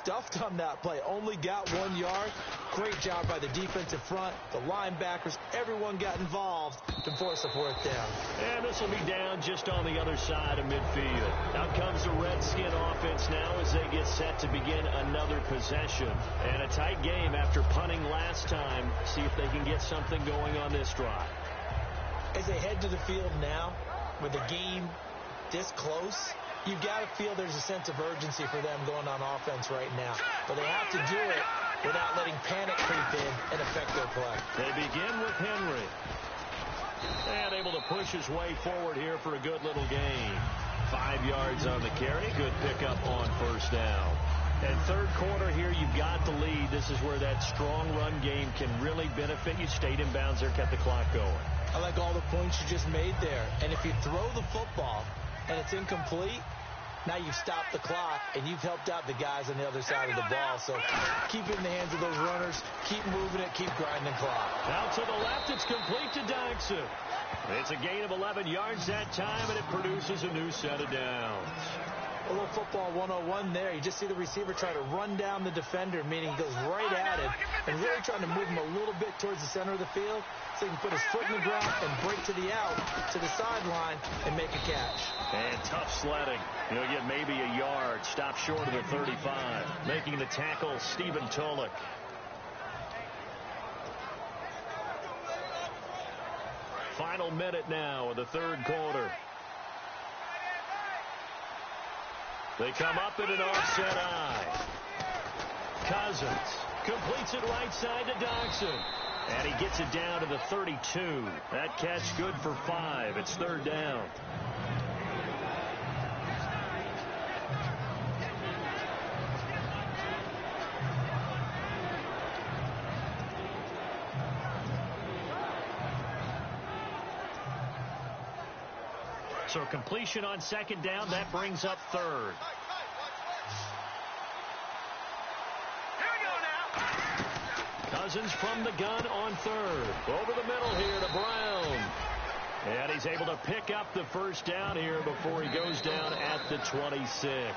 stuffed on that play. Only got 1 yard. Great job by the defensive front. The linebackers, everyone got involved to force a 4th down. And this will be down just on the other side of midfield. Out comes the Redskin offense now as they get set to begin another possession. And a tight game after punting last time. See if they can get something going on this drive. As they head to the field now, with the game this close, you've got to feel there's a sense of urgency for them going on offense right now. But they have to do it without letting panic creep in and affect their play. They begin with Henry. And able to push his way forward here for a good little gain. 5 yards on the carry. Good pickup on 1st down. And 3rd quarter here, you've got the lead. This is where that strong run game can really benefit you. Stayed in bounds there, kept the clock going. I like all the points you just made there. And if you throw the football and it's incomplete, now you've stopped the clock and you've helped out the guys on the other side of the ball. So keep it in the hands of those runners. Keep moving it. Keep grinding clock. Out to the left. It's complete to Dodson. It's a gain of 11 yards that time, and it produces a new set of downs. A little football 101 there. You just see the receiver try to run down the defender, meaning he goes right at it and really trying to move him a little bit towards the center of the field so he can put his foot in the ground and break to the out, to the sideline, and make a catch. And tough sledding. He'll get maybe a yard. Stop short of the 35. Making the tackle, Stephen Tolick. Final minute now of the 3rd quarter. They come up in an offset eye. Cousins completes it right side to Dodson. And he gets it down to the 32. That catch good for 5. It's 3rd down. So completion on 2nd down, that brings up 3rd. Cousins from the gun on 3rd. Over the middle here to Brown. And he's able to pick up the 1st down here before he goes down at the 26.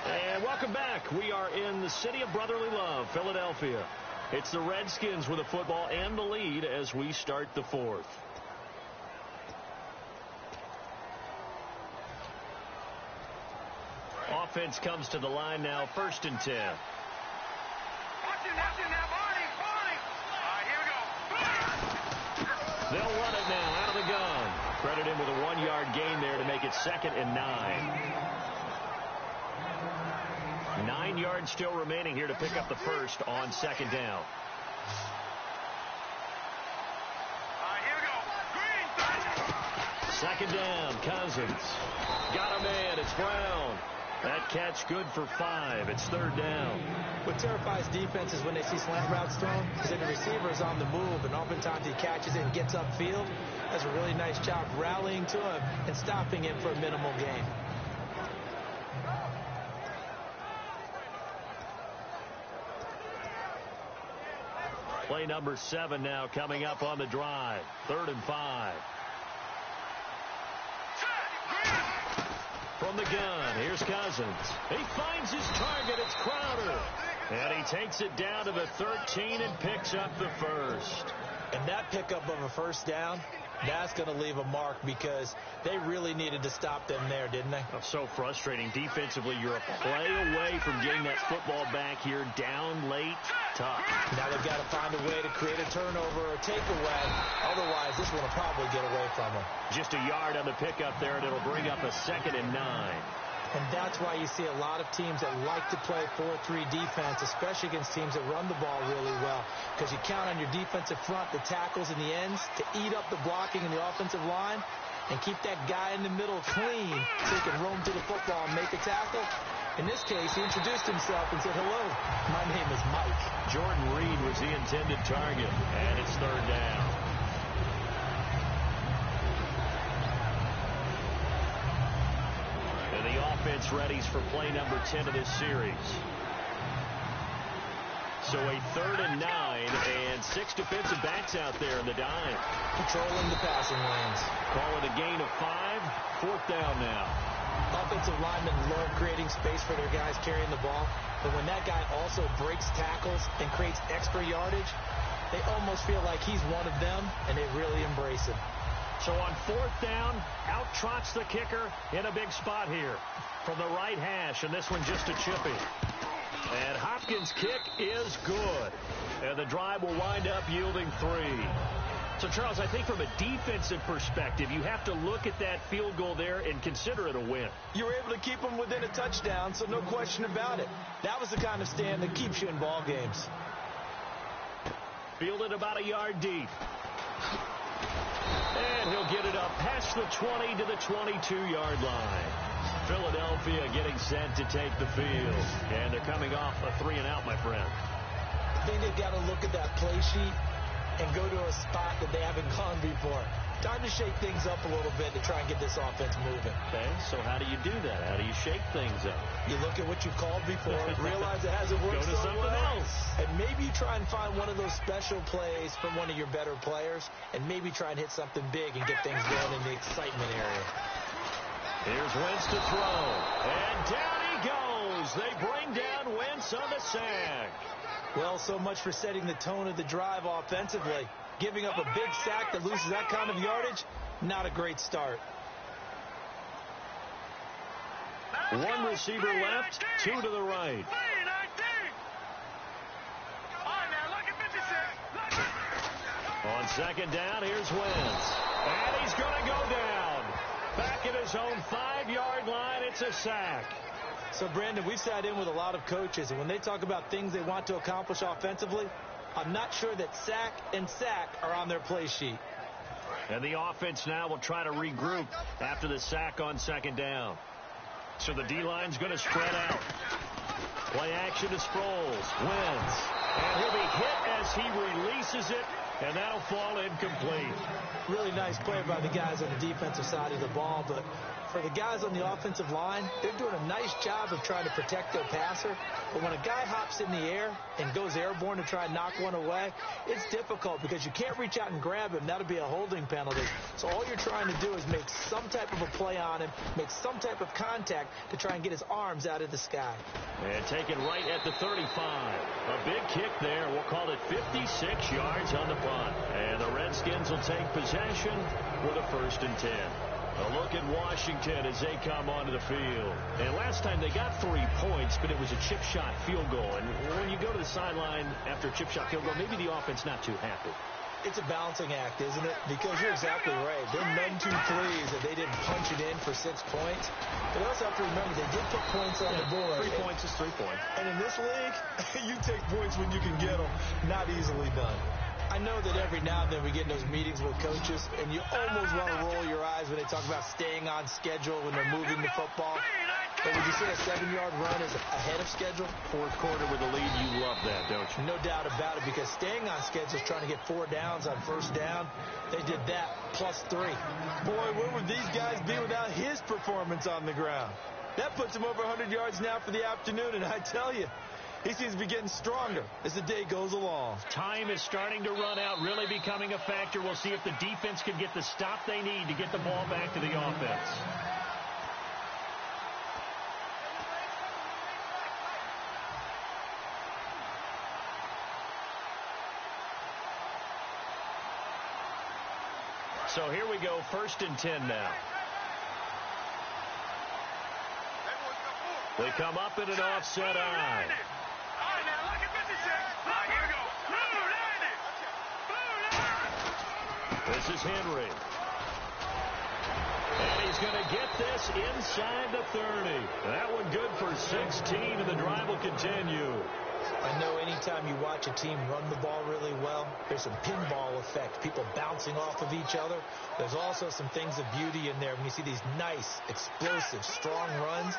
And welcome back. We are in the city of brotherly love, Philadelphia. It's the Redskins with the football and the lead as we start the 4th. Offense comes to the line now, 1st and 10. They'll run it now out of the gun. Credit him with a 1-yard gain there to make it 2nd and 9. 9 yards still remaining here to pick up the 1st on 2nd down. Second down, Cousins. Got a man, it's Brown. That catch good for 5. It's 3rd down. What terrifies defenses when they see slant routes thrown is that the receiver is on the move, and oftentimes he catches it and gets upfield. Does a really nice job rallying to him and stopping him for a minimal gain. Play number 7 now coming up on the drive. 3rd and 5. From the gun, here's Cousins. He finds his target. It's Crowder. And he takes it down to the 13 and picks up the 1st. And that pickup of a 1st down, that's going to leave a mark because they really needed to stop them there, didn't they? Oh, so frustrating. Defensively, you're a play away from getting that football back here. Down late, tough. Now they've got to find a way to create a turnover or takeaway. Otherwise, this one will probably get away from them. Just a yard on the pickup there, and it'll bring up a 2nd and 9. And that's why you see a lot of teams that like to play 4-3 defense, especially against teams that run the ball really well. Because you count on your defensive front, the tackles and the ends, to eat up the blocking in the offensive line and keep that guy in the middle clean so he can roam to the football and make a tackle. In this case, he introduced himself and said, "Hello, my name is Mike." Jordan Reed was the intended target, and it's 3rd down. And the offense readies for play number 10 of this series. So a 3rd and 9 and 6 defensive backs out there in the dime. Controlling the passing lanes. Call it a gain of 5. 4th down now. Offensive linemen love creating space for their guys carrying the ball, but when that guy also breaks tackles and creates extra yardage, they almost feel like he's one of them, and they really embrace him. So on 4th down, out trots the kicker in a big spot here from the right hash, and this one just a chippy. And Hopkins' kick is good, and the drive will wind up yielding 3. So, Charles, I think from a defensive perspective, you have to look at that field goal there and consider it a win. You were able to keep them within a touchdown, so no question about it. That was the kind of stand that keeps you in ball games. Fielded about a yard deep. And he'll get it up past the 20 to the 22-yard line. Philadelphia getting set to take the field. And they're coming off a 3-and-out, my friend. I think they've got to look at that play sheet and go to a spot that they haven't gone before. Time to shake things up a little bit to try and get this offense moving. Okay, so how do you do that? How do you shake things up? You look at what you've called before, realize it hasn't worked so well. Go to something else. And maybe you try and find one of those special plays from one of your better players, and maybe try and hit something big and get things going in the excitement area. Here's Wentz to throw. And down he goes. They bring down Wentz on the sack. Well, so much for setting the tone of the drive offensively. Giving up a big sack that loses that kind of yardage, not a great start. 1 receiver left, 2 to the right. On 2nd down, here's Wentz. And he's going to go down. Back at his own 5-yard line, it's a sack. So, Brandon, we've sat in with a lot of coaches, and when they talk about things they want to accomplish offensively, I'm not sure that sack and sack are on their play sheet. And the offense now will try to regroup after the sack on 2nd down. So the D-line's going to spread out. Play action to Sproles. Wins. And he'll be hit as he releases it, and that'll fall incomplete. Really nice play by the guys on the defensive side of the ball, but for the guys on the offensive line, they're doing a nice job of trying to protect their passer. But when a guy hops in the air and goes airborne to try and knock one away, it's difficult because you can't reach out and grab him. That'll be a holding penalty. So all you're trying to do is make some type of a play on him, make some type of contact to try and get his arms out of the sky. And taken right at the 35. A big kick there. We'll call it 56 yards on the punt. And the Redskins will take possession with a 1st and 10. A look at Washington as they come onto the field. And last time they got 3 points, but it was a chip shot field goal. And when you go to the sideline after a chip shot field goal, maybe the offense not too happy. It's a balancing act, isn't it? Because you're exactly right. They're none too pleased that they didn't punch it in for 6 points. But you also have to remember they did put points on the board. 3 points is 3 points. And in this league, you take points when you can get them. Not easily done. I know that every now and then we get in those meetings with coaches, and you almost want to roll your eyes when they talk about staying on schedule when they're moving the football. But would you say a 7-yard run is ahead of schedule? 4th quarter with a lead, you love that, don't you? No doubt about it, because staying on schedule is trying to get 4 downs on 1st down. They did that plus 3. Boy, where would these guys be without his performance on the ground? That puts him over 100 yards now for the afternoon, and I tell you, he seems to be getting stronger as the day goes along. Time is starting to run out, really becoming a factor. We'll see if the defense can get the stop they need to get the ball back to the offense. So here we go, 1st and 10 now. They come up in an offset eye. This is Henry. And he's going to get this inside the 30. That one good for 16, and the drive will continue. I know anytime you watch a team run the ball really well, there's some pinball effect, people bouncing off of each other. There's also some things of beauty in there when you see these nice, explosive, strong runs.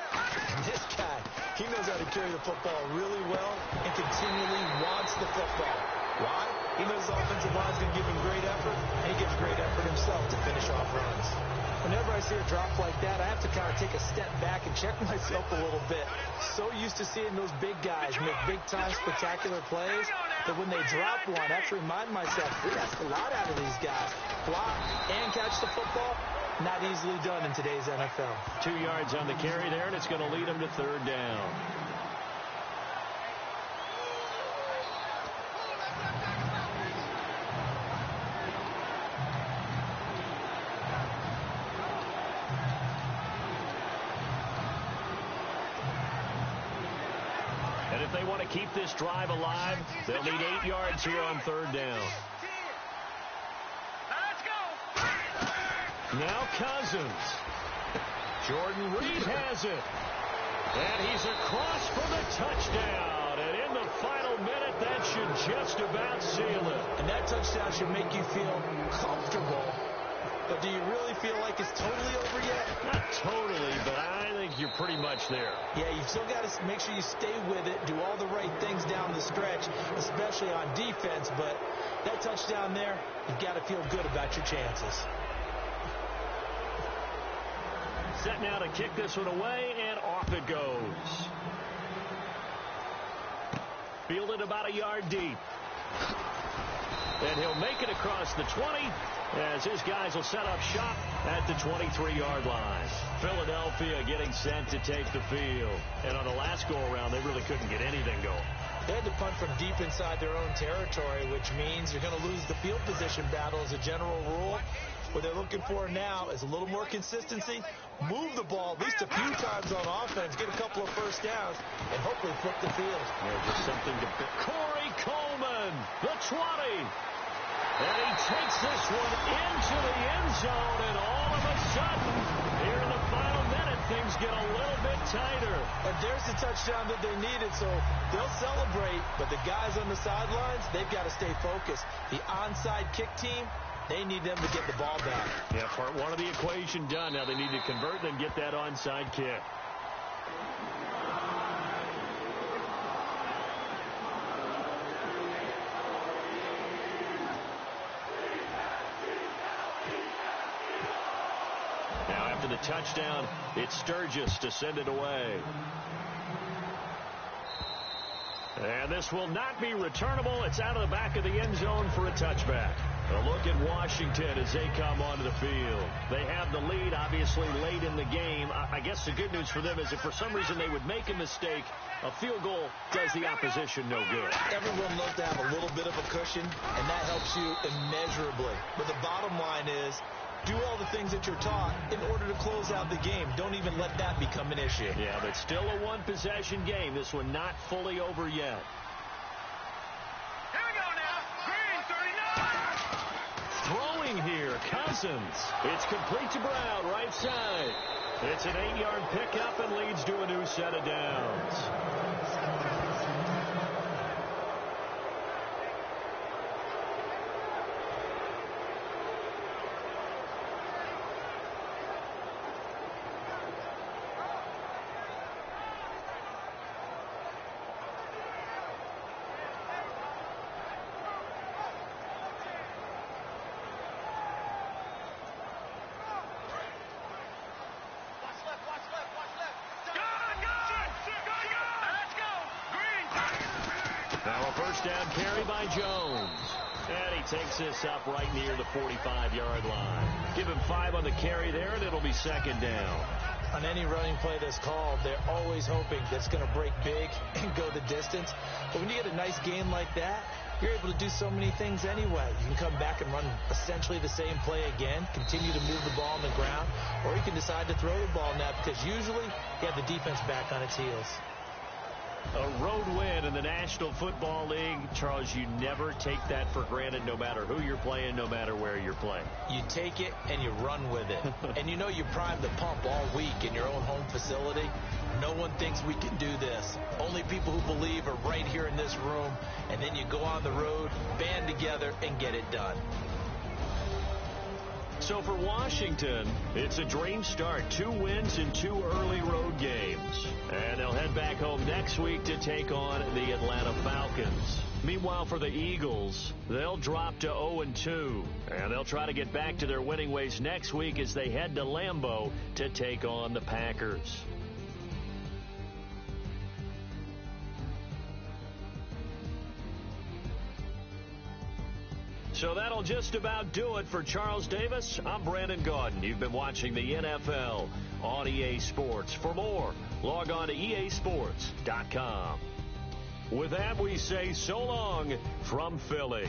And this guy, he knows how to carry the football really well and continually wants the football. Why? He knows his offensive line's going to give him great effort, and he gives great effort himself to finish off runs. Whenever I see a drop like that, I have to kind of take a step back and check myself a little bit. So used to seeing those big guys make big-time spectacular plays that when they drop one, I have to remind myself, we ask a lot out of these guys. Block and catch the football, Not easily done in today's NFL. 2 yards on the carry there, and it's going to lead them to third down. And if they want to keep this drive alive, they'll need 8 yards here on third down. Now Cousins. Jordan Reed has it. And he's across for the touchdown. And in the final minute, that should just about seal it. And that touchdown should make you feel comfortable. But do you really feel like it's totally over yet? Not totally, but I think you're pretty much there. Yeah, you've still got to make sure you stay with it, do all the right things down the stretch, especially on defense. But that touchdown there, you've got to feel good about your chances. Set now to kick this one away, and off it goes. Fielded about a yard deep. And he'll make it across the 20 as his guys will set up shop at the 23-yard line. Philadelphia getting set to take the field. And on the last go-around, they really couldn't get anything going. They had to punt from deep inside their own territory, which means you're going to lose the field position battle as a general rule. What they're looking for now is a little more consistency, move the ball at least a few times on offense, get a couple of first downs, and hopefully flip the field. Yeah, just something to Corey Coleman, the 20. And he takes this one into the end zone, and all of a sudden, here in the final minute, things get a little bit tighter. And there's the touchdown that they needed, so they'll celebrate, but the guys on the sidelines, they've got to stay focused. The onside kick team, they need them to get the ball back. Yeah, part one of the equation done. Now they need to convert and get that onside kick. Now after the touchdown, it's Sturgis to send it away. And this will not be returnable. It's out of the back of the end zone for a touchback. A look at Washington as they come onto the field. They have the lead, obviously, late in the game. I guess the good news for them is if for some reason they would make a mistake, a field goal does the opposition no good. Everyone loves to have a little bit of a cushion, and that helps you immeasurably. But the bottom line is, do all the things that you're taught in order to close out the game. Don't even let that become an issue. Yeah, but still a one-possession game. This one not fully over yet. Here we go now. Green, 39. Throwing here, Cousins. It's complete to Brown, right side. It's an 8-yard pickup and leads to a new set of downs. Down carry by Jones. And he takes this up right near the 45-yard line. Give him 5 on the carry there, and it'll be second down. On any running play that's called, they're always hoping that it's going to break big and go the distance. But when you get a nice gain like that, you're able to do so many things anyway. You can come back and run essentially the same play again, continue to move the ball on the ground, or you can decide to throw the ball now because usually you have the defense back on its heels. A road win in the National Football League. Charles, you never take that for granted no matter who you're playing, no matter where you're playing. You take it and you run with it. And you know you primed the pump all week in your own home facility. No one thinks we can do this. Only people who believe are right here in this room. And then you go on the road, band together, and get it done. So for Washington, it's a dream start. 2 wins in 2 early road games. And they'll head back home next week to take on the Atlanta Falcons. Meanwhile, for the Eagles, they'll drop to 0-2. And they'll try to get back to their winning ways next week as they head to Lambeau to take on the Packers. So that'll just about do it for Charles Davis. I'm Brandon Gaudin. You've been watching the NFL on EA Sports. For more, log on to easports.com. With that, we say so long from Philly.